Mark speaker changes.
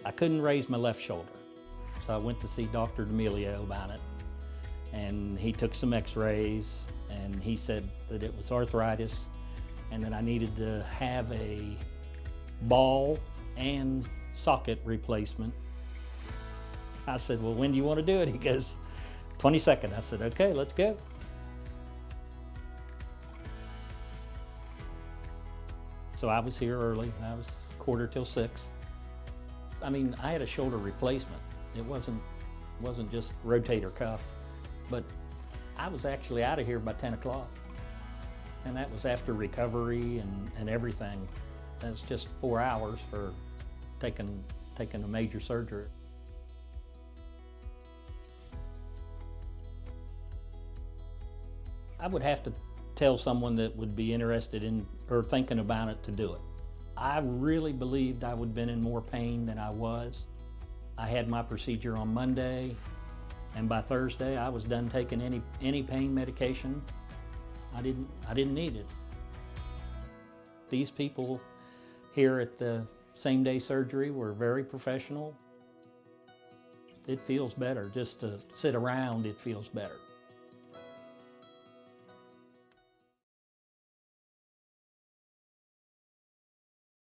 Speaker 1: I couldn't raise my left shoulder. So I went to see Dr. D'Amelio about it. And he took some x-rays and he said that it was arthritis and that I needed to have a ball and socket replacement. I said, well, when do you want to do it? He goes, 22nd. I said, okay, let's go. So I was here early. I was 5:45. I mean, I had a shoulder replacement. It wasn't just rotator cuff, but I was actually out of here by 10 o'clock. And that was after recovery and everything. That was just 4 hours for taking a major surgery. I would have to tell someone that would be interested in or thinking about it to do it. I really believed I would have been in more pain than I was. I had my procedure on Monday, and by Thursday I was done taking any pain medication. I didn't need it. These people here at the same-day surgery were very professional. It feels better just to sit around. It feels better.